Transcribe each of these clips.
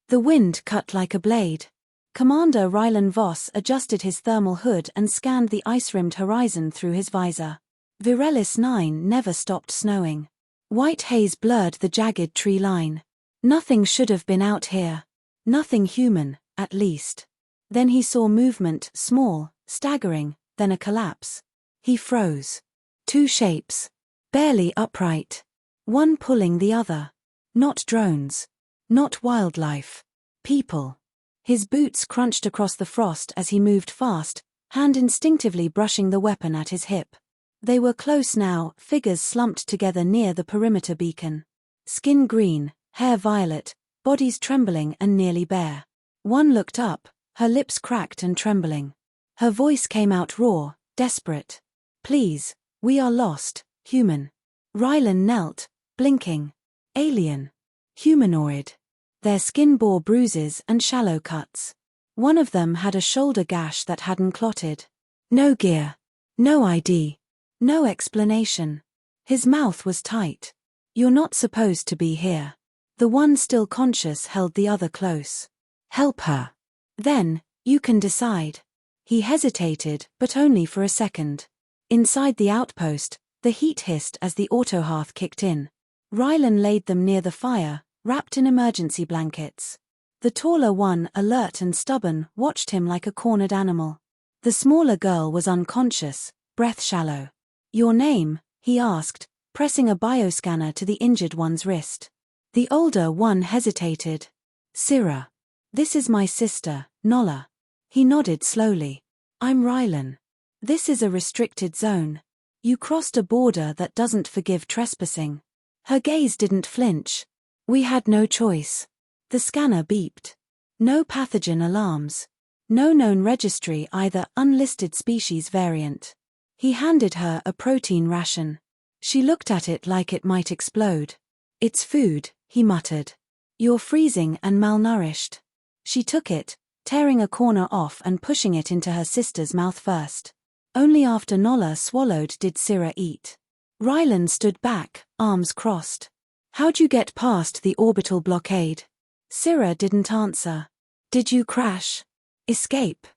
The wind cut like a blade. Commander Rylan Voss adjusted his thermal hood and scanned the ice-rimmed horizon through his visor. Virelis 9 never stopped snowing. White haze blurred the jagged tree line. Nothing should have been out here. Nothing human, at least. Then he saw movement, small, staggering, then a collapse. He froze. Two shapes. Barely upright. One pulling the other. Not drones. Not wildlife. People. His boots crunched across the frost as he moved fast, hand instinctively brushing the weapon at his hip. They were close now, figures slumped together near the perimeter beacon. Skin green, hair violet, bodies trembling and nearly bare. One looked up, her lips cracked and trembling. Her voice came out raw, desperate. "Please, we are lost, human." Rylan knelt, blinking. Alien. Humanoid. Their skin bore bruises and shallow cuts. One of them had a shoulder gash that hadn't clotted. No gear. No ID. No explanation. His mouth was tight. "You're not supposed to be here." The one still conscious held the other close. "Help her. Then, you can decide." He hesitated, but only for a second. Inside the outpost, the heat hissed as the autohearth kicked in. Rylan laid them near the fire, wrapped in emergency blankets. The taller one, alert and stubborn, watched him like a cornered animal. The smaller girl was unconscious, breath shallow. "Your name?" he asked, pressing a bioscanner to the injured one's wrist. The older one hesitated. "Syrah. This is my sister, Nola." He nodded slowly. "I'm Rylan. This is a restricted zone. You crossed a border that doesn't forgive trespassing." Her gaze didn't flinch. "We had no choice." The scanner beeped. No pathogen alarms. No known registry either, unlisted species variant. He handed her a protein ration. She looked at it like it might explode. "It's food," he muttered. "You're freezing and malnourished." She took it, tearing a corner off and pushing it into her sister's mouth first. Only after Nola swallowed did Syrah eat. Rylan stood back, arms crossed. "How'd you get past the orbital blockade?" Syrah didn't answer. "Did you crash? Escape?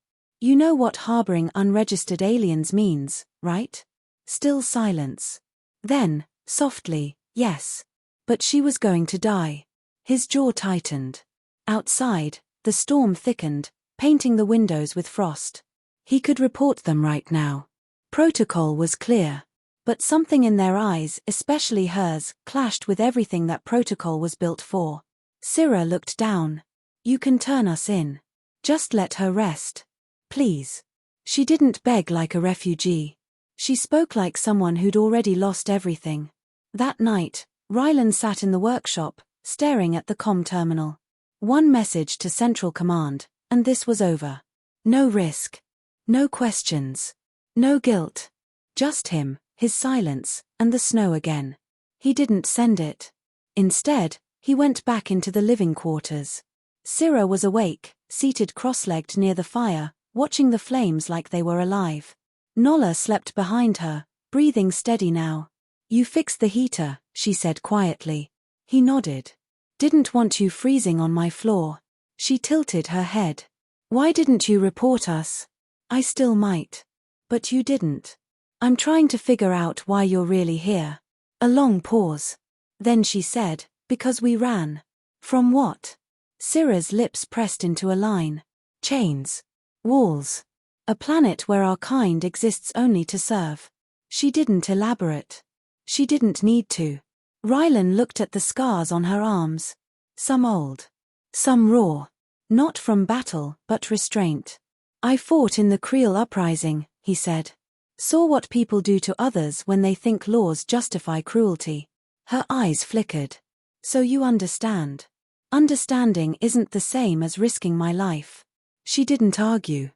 You know what harboring unregistered aliens means, right?" Still silence. Then, softly, "Yes. But she was going to die." His jaw tightened. Outside, the storm thickened, painting the windows with frost. He could report them right now. Protocol was clear. But something in their eyes, especially hers, clashed with everything that protocol was built for. Syrah looked down. "You can turn us in. Just let her rest. Please." She didn't beg like a refugee. She spoke like someone who'd already lost everything. That night, Rylan sat in the workshop, staring at the comm terminal. One message to Central Command, and this was over. No risk. No questions. No guilt. Just him, his silence, and the snow again. He didn't send it. Instead, he went back into the living quarters. Syrah was awake, seated cross-legged near the fire, watching the flames like they were alive. Nola slept behind her, breathing steady now. "You fixed the heater," she said quietly. He nodded. "Didn't want you freezing on my floor." She tilted her head. "Why didn't you report us?" "I still might. But you didn't. I'm trying to figure out why you're really here." A long pause. Then she said, "Because we ran." "From what?" Syrah's lips pressed into a line. "Chains. Walls. A planet where our kind exists only to serve." She didn't elaborate. She didn't need to. Rylan looked at the scars on her arms. Some old. Some raw. Not from battle, but restraint. "I fought in the Creel uprising," he said. "Saw what people do to others when they think laws justify cruelty." Her eyes flickered. "So you understand. Understanding isn't the same as risking my life." She didn't argue.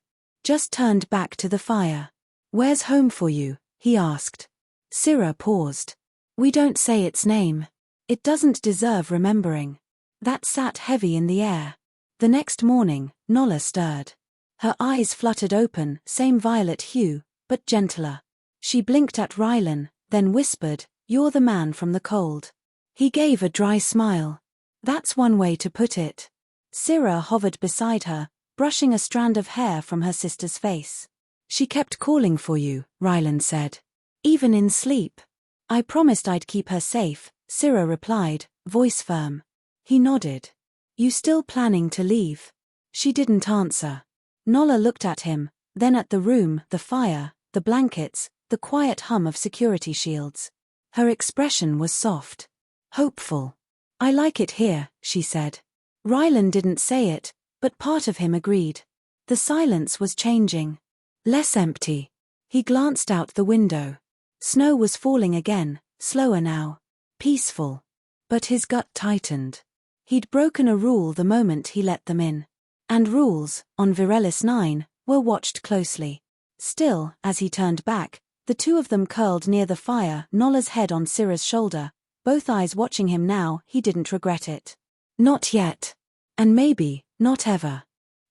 Just turned back to the fire. "Where's home for you?" he asked. Syrah paused. "We don't say its name. It doesn't deserve remembering." That sat heavy in the air. The next morning, Nola stirred. Her eyes fluttered open, same violet hue, but gentler. She blinked at Rylan, then whispered, "You're the man from the cold." He gave a dry smile. "That's one way to put it." Syrah hovered beside her, brushing a strand of hair from her sister's face. She kept calling for you, Ryland said. Even in sleep. I promised I'd keep her safe, Syrah replied, voice firm. He nodded. You still planning to leave? She didn't answer. Nola looked at him, then at the room, the fire, the blankets, the quiet hum of security shields. Her expression was soft. Hopeful. I like it here, she said. Ryland didn't say it, but part of him agreed. The silence was changing. Less empty. He glanced out the window. Snow was falling again, slower now. Peaceful. But his gut tightened. He'd broken a rule the moment he let them in. And rules, on Virelis 9, were watched closely. Still, as he turned back, the two of them curled near the fire, Nola's head on Syrah's shoulder, both eyes watching him now. He didn't regret it. Not yet. And maybe, not ever.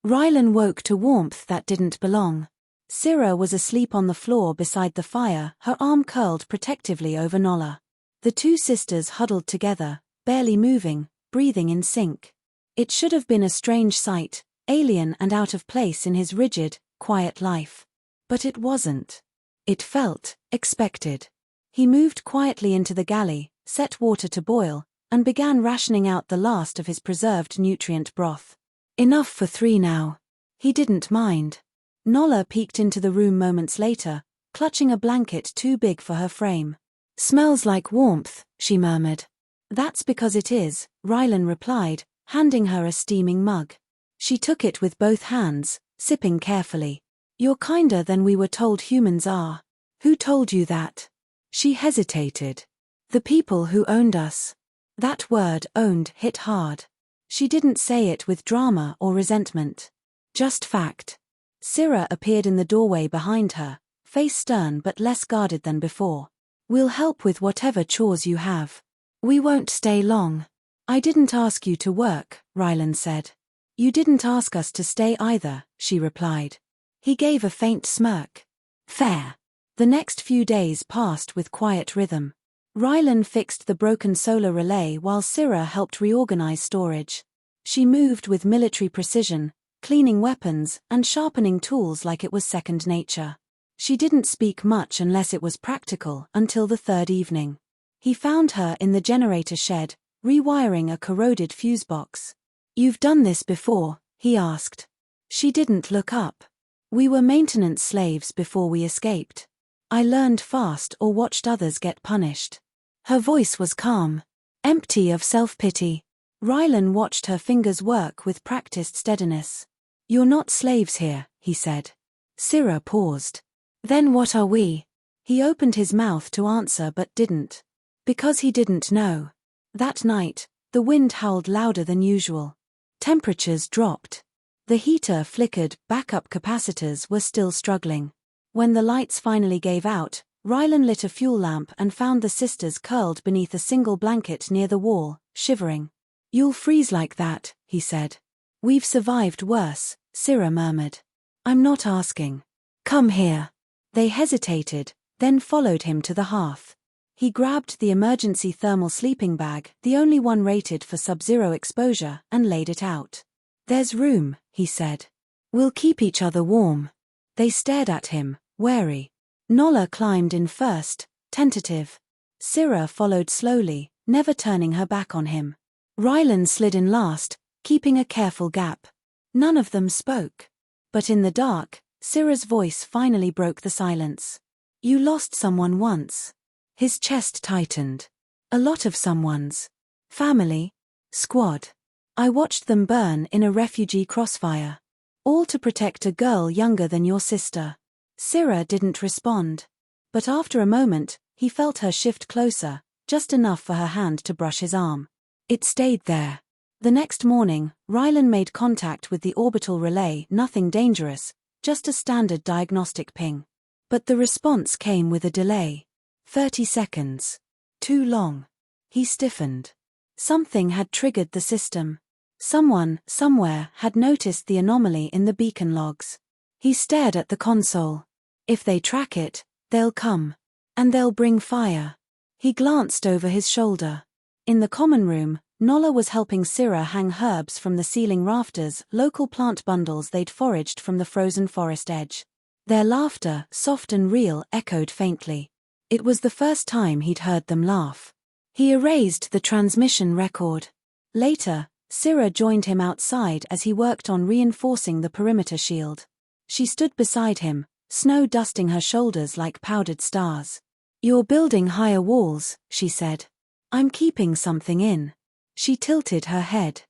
Rylan woke to warmth that didn't belong. Syrah was asleep on the floor beside the fire, her arm curled protectively over Nola. The two sisters huddled together, barely moving, breathing in sync. It should have been a strange sight, alien and out of place in his rigid, quiet life. But it wasn't. It felt expected. He moved quietly into the galley, set water to boil, and began rationing out the last of his preserved nutrient broth. Enough for 3 now. He didn't mind. Nola peeked into the room moments later, clutching a blanket too big for her frame. Smells like warmth, she murmured. That's because it is, Rylan replied, handing her a steaming mug. She took it with both hands, sipping carefully. You're kinder than we were told humans are. Who told you that? She hesitated. The people who owned us. That word, owned, hit hard. She didn't say it with drama or resentment. Just fact. Syrah appeared in the doorway behind her, face stern but less guarded than before. We'll help with whatever chores you have. We won't stay long. I didn't ask you to work, Rylan said. You didn't ask us to stay either, she replied. He gave a faint smirk. Fair. The next few days passed with quiet rhythm. Rylan fixed the broken solar relay while Syrah helped reorganize storage. She moved with military precision, cleaning weapons and sharpening tools like it was second nature. She didn't speak much unless it was practical until the 3rd evening. He found her in the generator shed, rewiring a corroded fuse box. You've done this before, he asked. She didn't look up. We were maintenance slaves before we escaped. I learned fast or watched others get punished. Her voice was calm, empty of self-pity. Rylan watched her fingers work with practiced steadiness. You're not slaves here, he said. Syrah paused. Then what are we? He opened his mouth to answer but didn't. Because he didn't know. That night, the wind howled louder than usual. Temperatures dropped. The heater flickered, backup capacitors were still struggling. When the lights finally gave out, Rylan lit a fuel lamp and found the sisters curled beneath a single blanket near the wall, shivering. You'll freeze like that, he said. We've survived worse, Syrah murmured. I'm not asking. Come here. They hesitated, then followed him to the hearth. He grabbed the emergency thermal sleeping bag, the only one rated for sub-zero exposure, and laid it out. There's room, he said. We'll keep each other warm. They stared at him, wary. Nola climbed in first, tentative. Syrah followed slowly, never turning her back on him. Rylan slid in last, keeping a careful gap. None of them spoke. But in the dark, Syrah's voice finally broke the silence. You lost someone once. His chest tightened. A lot of someone's. Family. Squad. I watched them burn in a refugee crossfire. All to protect a girl younger than your sister. Syrah didn't respond. But after a moment, he felt her shift closer, just enough for her hand to brush his arm. It stayed there. The next morning, Rylan made contact with the orbital relay, nothing dangerous, just a standard diagnostic ping. But the response came with a delay. 30 seconds. Too long. He stiffened. Something had triggered the system. Someone, somewhere, had noticed the anomaly in the beacon logs. He stared at the console. If they track it, they'll come. And they'll bring fire. He glanced over his shoulder. In the common room, Nola was helping Syrah hang herbs from the ceiling rafters, local plant bundles they'd foraged from the frozen forest edge. Their laughter, soft and real, echoed faintly. It was the first time he'd heard them laugh. He erased the transmission record. Later, Syrah joined him outside as he worked on reinforcing the perimeter shield. She stood beside him, snow dusting her shoulders like powdered stars. "You're building higher walls," she said. "I'm keeping something in." She tilted her head.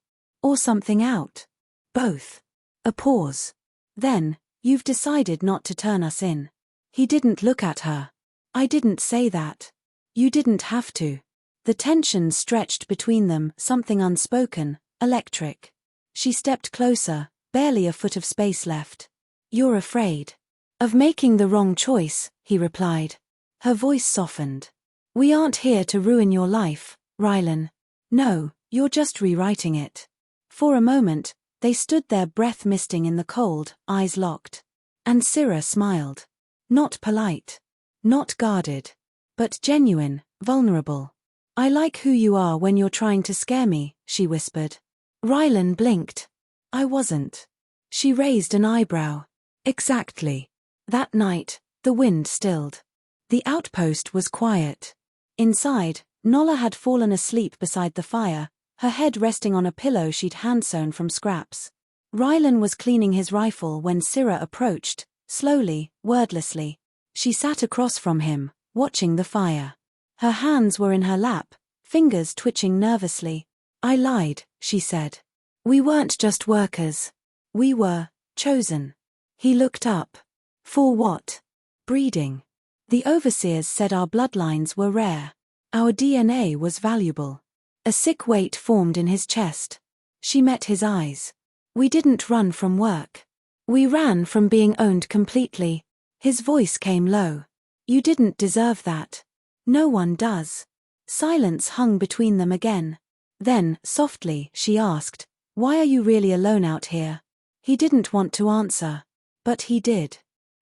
"Or something out." "Both." A pause. Then, "You've decided not to turn us in." He didn't look at her. "I didn't say that." "You didn't have to." The tension stretched between them, something unspoken, electric. She stepped closer, barely a foot of space left. "You're afraid." "Of making the wrong choice," he replied. Her voice softened. "We aren't here to ruin your life, Rylan. No, you're just rewriting it." For a moment, they stood there, breath misting in the cold, eyes locked. And Syrah smiled. Not polite. Not guarded. But genuine, vulnerable. "I like who you are when you're trying to scare me," she whispered. Rylan blinked. "I wasn't." She raised an eyebrow. "Exactly." That night, the wind stilled. The outpost was quiet. Inside, Nola had fallen asleep beside the fire, her head resting on a pillow she'd hand-sewn from scraps. Rylan was cleaning his rifle when Syrah approached, slowly, wordlessly. She sat across from him, watching the fire. Her hands were in her lap, fingers twitching nervously. "I lied," she said. "We weren't just workers. We were chosen." He looked up. "For what?" "Breeding. The overseers said our bloodlines were rare. Our DNA was valuable." A sick weight formed in his chest. She met his eyes. "We didn't run from work. We ran from being owned completely." His voice came low. "You didn't deserve that. No one does." Silence hung between them again. Then, softly, she asked, "Why are you really alone out here?" He didn't want to answer. But he did.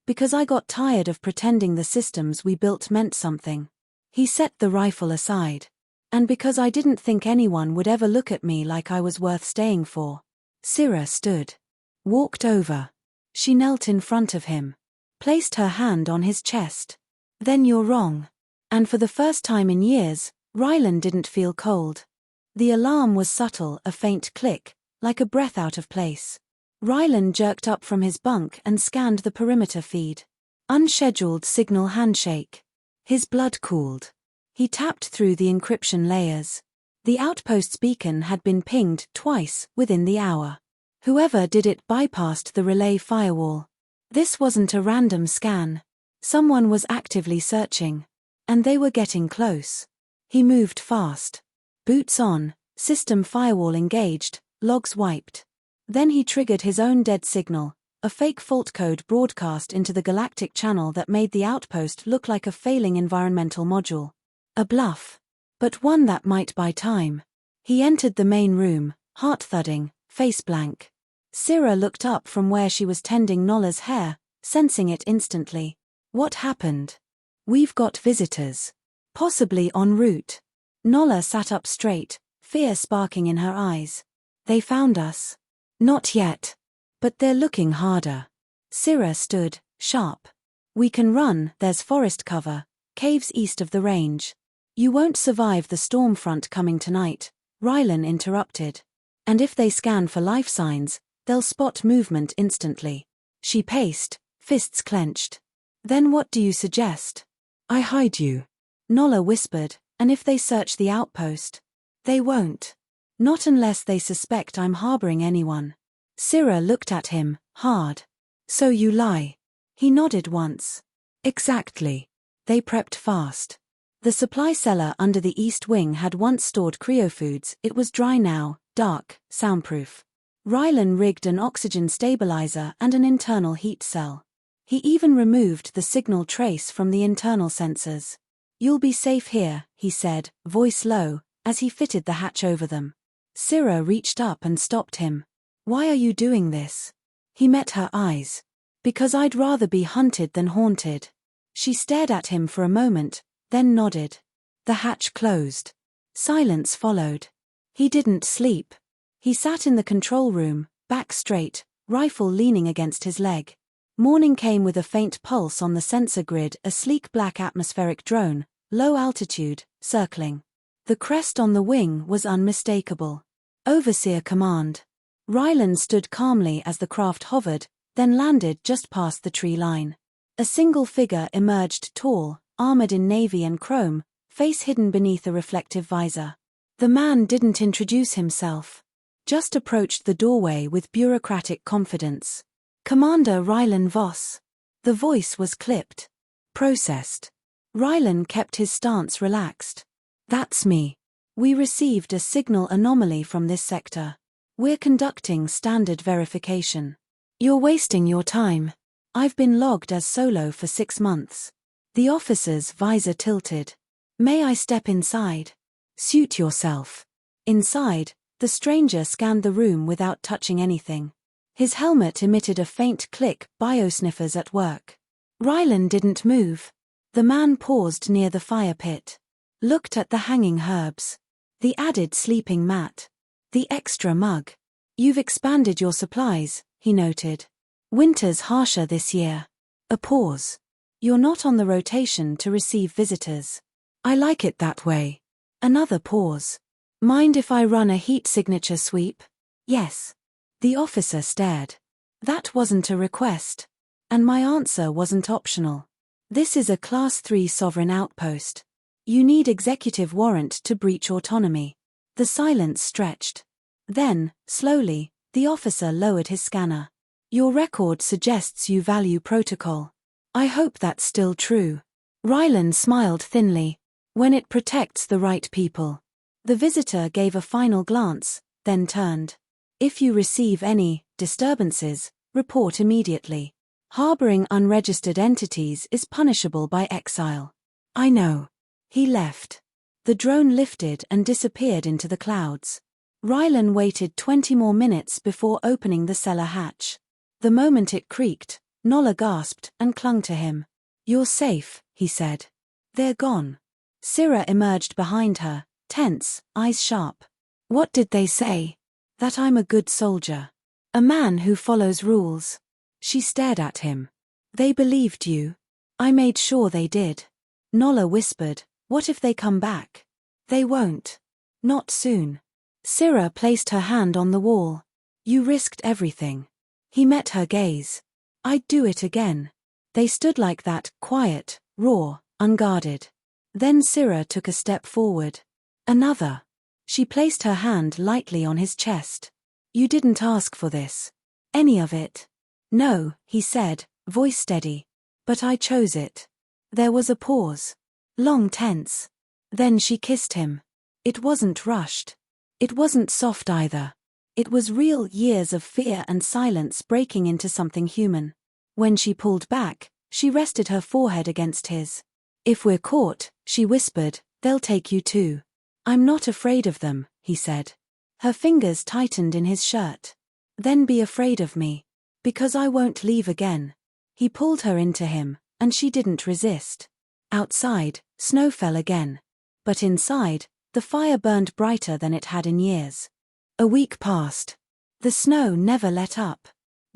"Because I got tired of pretending the systems we built meant something." He set the rifle aside. "And because I didn't think anyone would ever look at me like I was worth staying for." Syrah stood. Walked over. She knelt in front of him. Placed her hand on his chest. "Then you're wrong." And for the first time in years, Rylan didn't feel cold. The alarm was subtle, a faint click, like a breath out of place. Rylan jerked up from his bunk and scanned the perimeter feed. Unscheduled signal handshake. His blood cooled. He tapped through the encryption layers. The outpost's beacon had been pinged twice within the hour. Whoever did it bypassed the relay firewall. This wasn't a random scan. Someone was actively searching. And they were getting close. He moved fast. Boots on, system firewall engaged, logs wiped. Then he triggered his own dead signal, a fake fault code broadcast into the Galactic channel that made the outpost look like a failing environmental module. A bluff. But one that might buy time. He entered the main room, heart thudding, face blank. Syrah looked up from where she was tending Nola's hair, sensing it instantly. "What happened?" "We've got visitors. Possibly en route." Nola sat up straight, fear sparking in her eyes. "They found us." "Not yet. But they're looking harder." Syrah stood, sharp. "We can run, there's forest cover, caves east of the range." "You won't survive the storm front coming tonight," Rylan interrupted. "And if they scan for life signs, they'll spot movement instantly." She paced, fists clenched. "Then what do you suggest?" "I hide you," Nola whispered, "and if they search the outpost?" "They won't. Not unless they suspect I'm harboring anyone." Syrah looked at him, hard. "So you lie." He nodded once. "Exactly." They prepped fast. The supply cellar under the east wing had once stored cryofoods. It was dry now, dark, soundproof. Rylan rigged an oxygen stabilizer and an internal heat cell. He even removed the signal trace from the internal sensors. "You'll be safe here," he said, voice low, as he fitted the hatch over them. Syrah reached up and stopped him. "Why are you doing this?" He met her eyes. "Because I'd rather be hunted than haunted." She stared at him for a moment, then nodded. The hatch closed. Silence followed. He didn't sleep. He sat in the control room, back straight, rifle leaning against his leg. Morning came with a faint pulse on the sensor grid, a sleek black atmospheric drone, low altitude, circling. The crest on the wing was unmistakable. Overseer Command. Rylan stood calmly as the craft hovered, then landed just past the tree line. A single figure emerged, tall, armored in navy and chrome, face hidden beneath a reflective visor. The man didn't introduce himself. Just approached the doorway with bureaucratic confidence. Commander Rylan Voss. The voice was clipped. Processed. Rylan kept his stance relaxed. That's me. We received a signal anomaly from this sector. We're conducting standard verification. You're wasting your time. I've been logged as solo for 6 months. The officer's visor tilted. May I step inside? Suit yourself. Inside, the stranger scanned the room without touching anything. His helmet emitted a faint click, biosniffers at work. Rylan didn't move. The man paused near the fire pit. Looked at the hanging herbs. The added sleeping mat. The extra mug. You've expanded your supplies, he noted. Winter's harsher this year. A pause. You're not on the rotation to receive visitors. I like it that way. Another pause. Mind if I run a heat signature sweep? Yes. The officer stared. That wasn't a request. And my answer wasn't optional. This is a Class 3 sovereign outpost. You need executive warrant to breach autonomy. The silence stretched. Then, slowly, the officer lowered his scanner. Your record suggests you value protocol. I hope that's still true. Rylan smiled thinly. When it protects the right people. The visitor gave a final glance, then turned. If you receive any disturbances, report immediately. Harboring unregistered entities is punishable by exile. I know. He left. The drone lifted and disappeared into the clouds. Rylan waited 20 more minutes before opening the cellar hatch. The moment it creaked, Nola gasped and clung to him. You're safe, he said. They're gone. Syrah emerged behind her, tense, eyes sharp. What did they say? That I'm a good soldier. A man who follows rules. She stared at him. They believed you. I made sure they did. Nola whispered, what if they come back? They won't. Not soon. Syrah placed her hand on the wall. You risked everything. He met her gaze. I'd do it again. They stood like that, quiet, raw, unguarded. Then Syrah took a step forward. Another. She placed her hand lightly on his chest. You didn't ask for this. Any of it? No, he said, voice steady. But I chose it. There was a pause. Long tense. Then she kissed him. It wasn't rushed. It wasn't soft either. It was real, years of fear and silence breaking into something human. When she pulled back, she rested her forehead against his. If we're caught, she whispered, they'll take you too. I'm not afraid of them, he said. Her fingers tightened in his shirt. Then be afraid of me. Because I won't leave again. He pulled her into him, and she didn't resist. Outside, snow fell again. But inside, the fire burned brighter than it had in years. A week passed. The snow never let up.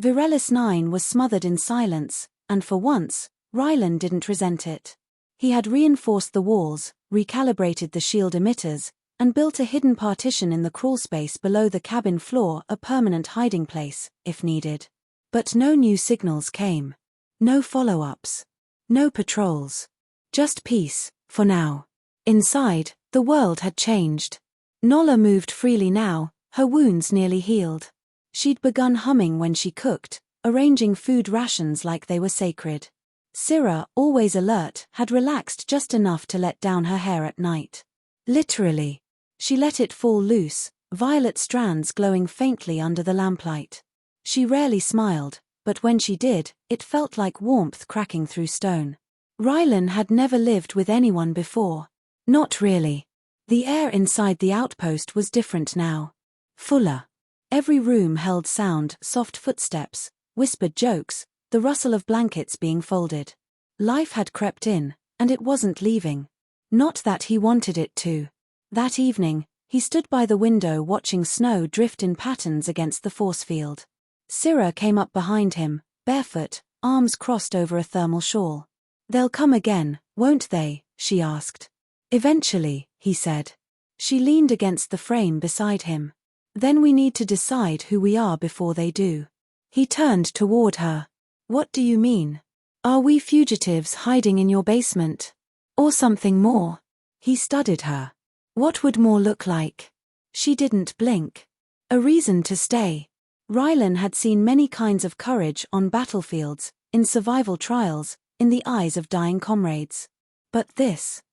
Virelis 9 was smothered in silence, and for once, Rylan didn't resent it. He had reinforced the walls, recalibrated the shield emitters, and built a hidden partition in the crawlspace below the cabin floor, a permanent hiding place, if needed. But no new signals came. No follow-ups. No patrols. Just peace, for now. Inside, the world had changed. Nola moved freely now, her wounds nearly healed. She'd begun humming when she cooked, arranging food rations like they were sacred. Syrah, always alert, had relaxed just enough to let down her hair at night. Literally. She let it fall loose, violet strands glowing faintly under the lamplight. She rarely smiled, but when she did, it felt like warmth cracking through stone. Rylan had never lived with anyone before. Not really. The air inside the outpost was different now. Fuller. Every room held sound, soft footsteps, whispered jokes, the rustle of blankets being folded. Life had crept in, and it wasn't leaving. Not that he wanted it to. That evening, He stood by the window watching snow drift in patterns against the force field. Syrah came up behind him, barefoot, arms crossed over a thermal shawl. "They'll come again, won't they?" she asked. "Eventually," he said. She leaned against the frame beside him. "Then we need to decide who we are before they do." He turned toward her. "What do you mean? Are we fugitives hiding in your basement? Or something more?" He studied her. What would more look like? She didn't blink. A reason to stay. Rylan had seen many kinds of courage on battlefields, in survival trials, in the eyes of dying comrades. But this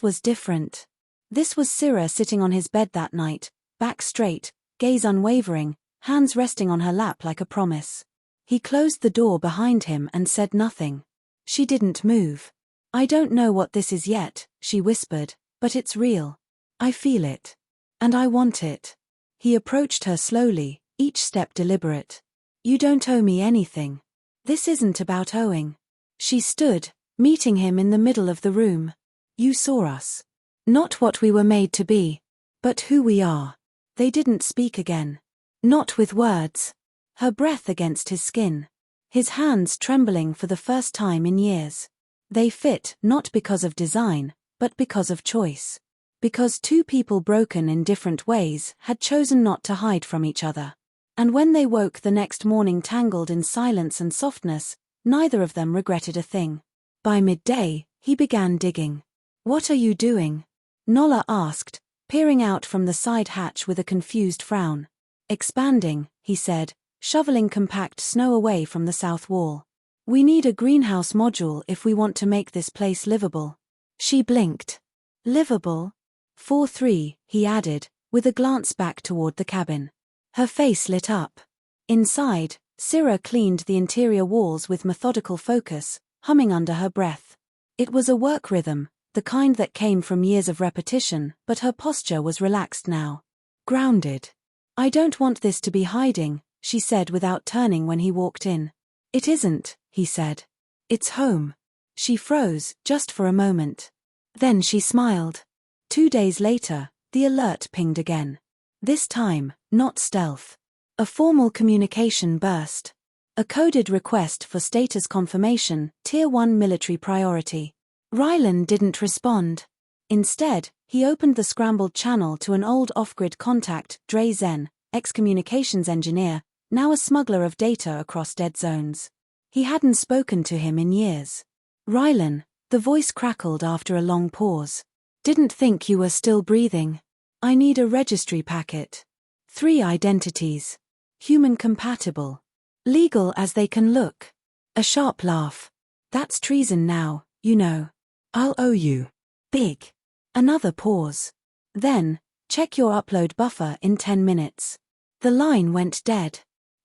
was different. This was Syrah sitting on his bed that night, back straight, gaze unwavering, hands resting on her lap like a promise. He closed the door behind him and said nothing. She didn't move. "I don't know what this is yet," she whispered, "but it's real. I feel it. And I want it." He approached her slowly, each step deliberate. "You don't owe me anything. This isn't about owing." She stood, meeting him in the middle of the room. "You saw us. Not what we were made to be, but who we are." They didn't speak again. Not with words. Her breath against his skin. His hands trembling for the first time in years. They fit not because of design, but because of choice. Because two people broken in different ways had chosen not to hide from each other. And when they woke the next morning tangled in silence and softness, neither of them regretted a thing. By midday, he began digging. "What are you doing?" Nola asked, peering out from the side hatch with a confused frown. "Expanding," he said, shoveling compact snow away from the south wall. "We need a greenhouse module if we want to make this place livable." She blinked. "Livable?" 4-3, he added, with a glance back toward the cabin. Her face lit up. Inside, Syrah cleaned the interior walls with methodical focus, humming under her breath. It was a work rhythm, the kind that came from years of repetition, but her posture was relaxed now. Grounded. "I don't want this to be hiding," she said without turning when he walked in. "It isn't," he said. "It's home." She froze, just for a moment. Then she smiled. 2 days later, the alert pinged again. This time, not stealth. A formal communication burst. A coded request for status confirmation, Tier 1 military priority. Rylan didn't respond. Instead, he opened the scrambled channel to an old off-grid contact, Dre Zen, ex-communications engineer, now a smuggler of data across dead zones. He hadn't spoken to him in years. "Rylan," the voice crackled after a long pause. "Didn't think you were still breathing. I need a registry packet. 3 identities. Human compatible. Legal as they can look." A sharp laugh. "That's treason now, you know. I'll owe you. Big." Another pause. Then, "Check your upload buffer in 10 minutes. The line went dead.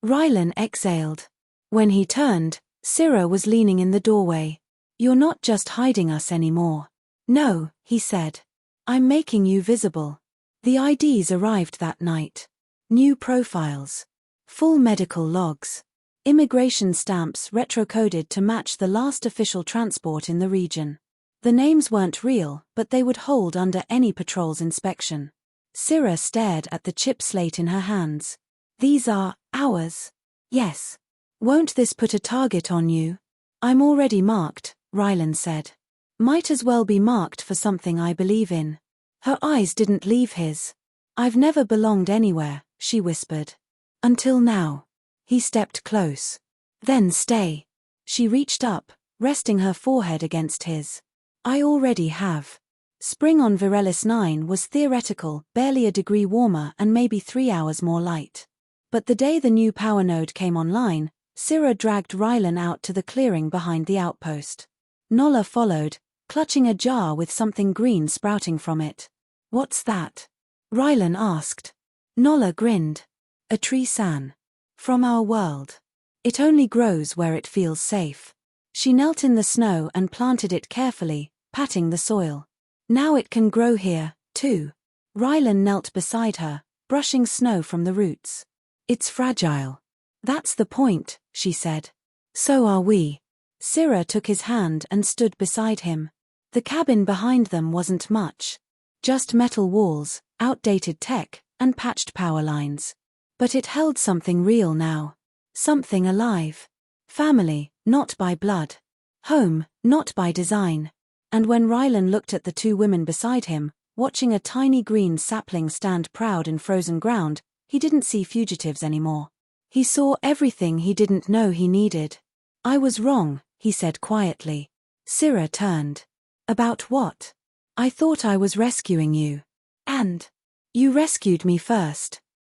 Rylan exhaled. When he turned, Syrah was leaning in the doorway. "You're not just hiding us anymore." "No," he said. "I'm making you visible." The IDs arrived that night. New profiles. Full medical logs. Immigration stamps retrocoded to match the last official transport in the region. The names weren't real, but they would hold under any patrol's inspection. Syrah stared at the chip slate in her hands. "These are ours." "Yes." "Won't this put a target on you?" "I'm already marked," Rylan said. "Might as well be marked for something I believe in." Her eyes didn't leave his. "I've never belonged anywhere," she whispered. "Until now." He stepped close. "Then stay." She reached up, resting her forehead against his. "I already have." Spring on Virelis 9 was theoretical, barely a degree warmer and maybe 3 hours more light. But the day the new power node came online, Syrah dragged Rylan out to the clearing behind the outpost. Nola followed, clutching a jar with something green sprouting from it. "What's that?" Rylan asked. Nola grinned. "A tree san. From our world. It only grows where it feels safe." She knelt in the snow and planted it carefully, patting the soil. "Now it can grow here, too." Rylan knelt beside her, brushing snow from the roots. "It's fragile." "That's the point," she said. "So are we." Syrah took his hand and stood beside him. The cabin behind them wasn't much. Just metal walls, outdated tech, and patched power lines. But it held something real now. Something alive. Family, not by blood. Home, not by design. And when Rylan looked at the two women beside him, watching a tiny green sapling stand proud in frozen ground, he didn't see fugitives anymore. He saw everything he didn't know he needed. "I was wrong," he said quietly. Syrah turned. "About what?" "I thought I was rescuing you. And you rescued me first."